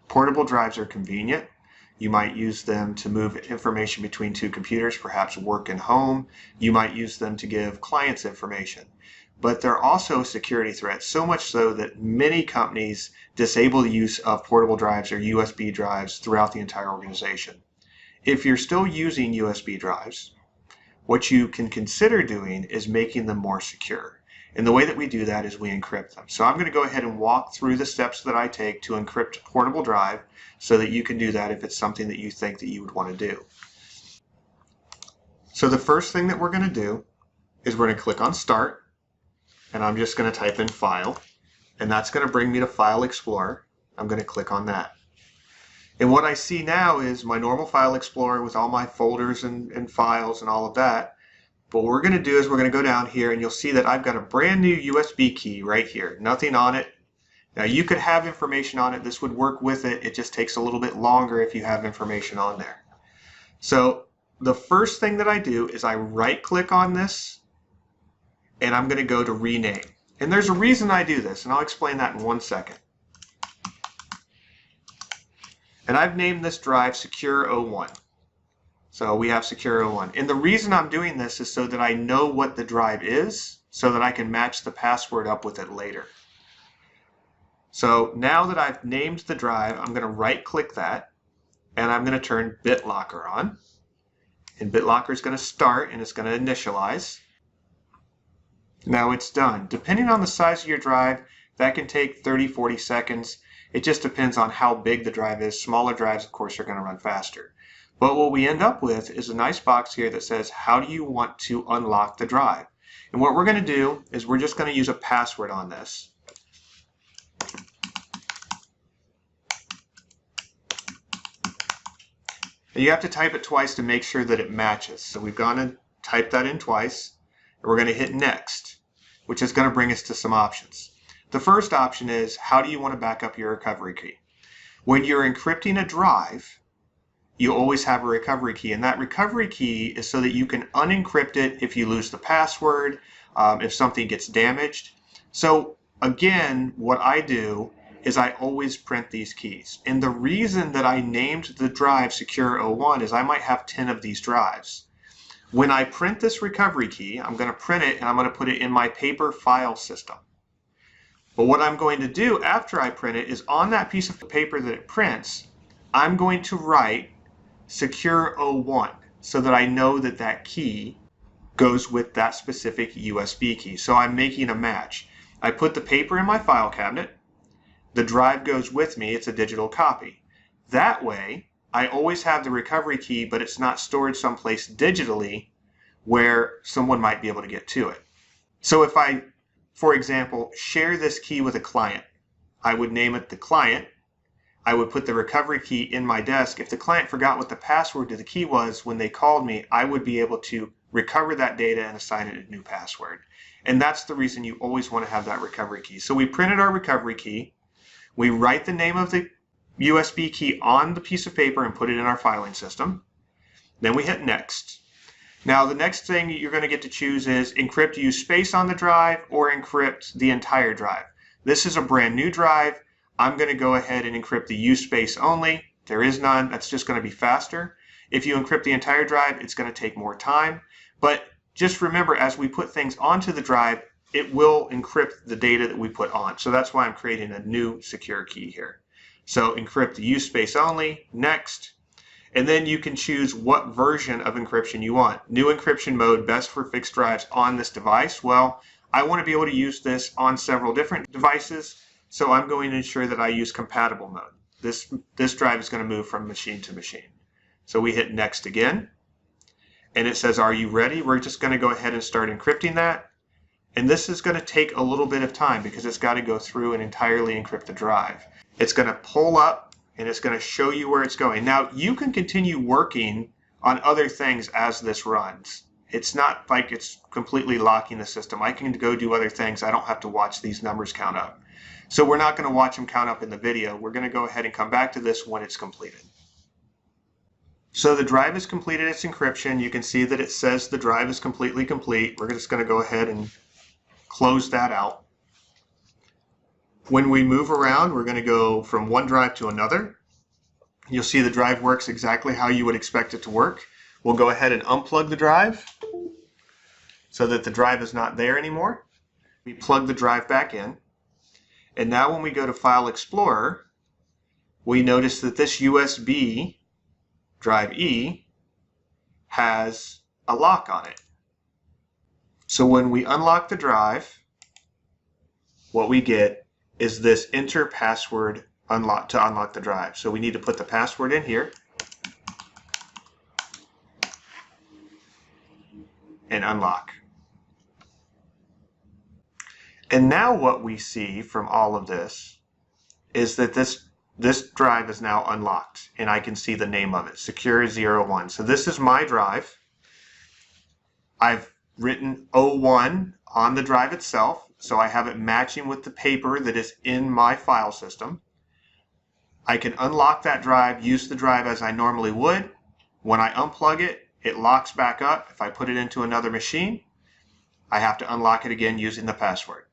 Portable drives are convenient. You might use them to move information between two computers, perhaps work and home. You might use them to give clients information. But they're also a security threat, so much so that many companies disable the use of portable drives or USB drives throughout the entire organization. If you're still using USB drives, what you can consider doing is making them more secure. And the way that we do that is we encrypt them. So I'm going to go ahead and walk through the steps that I take to encrypt a portable drive so that you can do that if it's something that you think that you would want to do. So the first thing that we're going to do is we're going to click on Start, and I'm just going to type in File, and that's going to bring me to File Explorer. I'm going to click on that. And what I see now is my normal File Explorer with all my folders and files and all of that. But what we're going to do is we're going to go down here, and you'll see that I've got a brand new USB key right here. Nothing on it. Now you could have information on it. This would work with it. It just takes a little bit longer if you have information on there. So the first thing that I do is I right click on this, and I'm going to go to rename. And there's a reason I do this, and I'll explain that in 1 second. And I've named this drive Secure 01. So we have Secure 01. And the reason I'm doing this is so that I know what the drive is, so that I can match the password up with it later. So now that I've named the drive, I'm going to right click that, and I'm going to turn BitLocker on. And BitLocker is going to start, and it's going to initialize. Now it's done. Depending on the size of your drive, that can take 30-40 seconds. It just depends on how big the drive is. Smaller drives, of course, are going to run faster. But what we end up with is a nice box here that says, how do you want to unlock the drive? And what we're going to do is we're just going to use a password on this. And you have to type it twice to make sure that it matches. So we've gone and typed that in twice, and we're going to hit Next, which is going to bring us to some options. The first option is, how do you want to back up your recovery key? When you're encrypting a drive, you always have a recovery key, and that recovery key is so that you can unencrypt it if you lose the password, if something gets damaged. So again, what I do is I always print these keys. And the reason that I named the drive Secure 01 is I might have 10 of these drives. When I print this recovery key, I'm going to print it and I'm going to put it in my paper file system. But what I'm going to do after I print it is on that piece of paper that it prints, I'm going to write Secure 01 so that I know that that key goes with that specific USB key. So I'm making a match. I put the paper in my file cabinet. The drive goes with me. It's a digital copy. That way, I always have the recovery key, but it's not stored someplace digitally where someone might be able to get to it. So if I, for example, share this key with a client, I would name it the client. I would put the recovery key in my desk. If the client forgot what the password to the key was when they called me, I would be able to recover that data and assign it a new password. And that's the reason you always want to have that recovery key. So we printed our recovery key. We write the name of the USB key on the piece of paper and put it in our filing system. Then we hit Next. Now the next thing you're going to get to choose is encrypt use space on the drive or encrypt the entire drive. This is a brand new drive. I'm going to go ahead and encrypt the use space only. There is none. That's just going to be faster. If you encrypt the entire drive, it's going to take more time. But just remember, as we put things onto the drive, it will encrypt the data that we put on. So that's why I'm creating a new secure key here. So encrypt the use space only, Next. And then you can choose what version of encryption you want. New encryption mode, best for fixed drives on this device. Well, I want to be able to use this on several different devices. So I'm going to ensure that I use compatible mode. This drive is going to move from machine to machine. So we hit Next again. And it says, are you ready? We're just going to go ahead and start encrypting that. And this is going to take a little bit of time because it's got to go through and entirely encrypt the drive. It's going to pull up and it's going to show you where it's going. Now, you can continue working on other things as this runs. It's not like it's completely locking the system. I can go do other things. I don't have to watch these numbers count up. So we're not going to watch them count up in the video. We're going to go ahead and come back to this when it's completed. So the drive has completed its encryption. You can see that it says the drive is completely complete. We're just going to go ahead and close that out. When we move around, we're going to go from one drive to another. You'll see the drive works exactly how you would expect it to work. We'll go ahead and unplug the drive so that the drive is not there anymore. We plug the drive back in. And now when we go to File Explorer, we notice that this USB drive E has a lock on it. So when we unlock the drive, what we get is this enter password to unlock the drive. So we need to put the password in here and unlock. And now what we see from all of this is that this drive is now unlocked, and I can see the name of it, Secure01. So this is my drive. I've written 01 on the drive itself, so I have it matching with the paper that is in my file system. I can unlock that drive, use the drive as I normally would. When I unplug it, it locks back up. If I put it into another machine, I have to unlock it again using the password.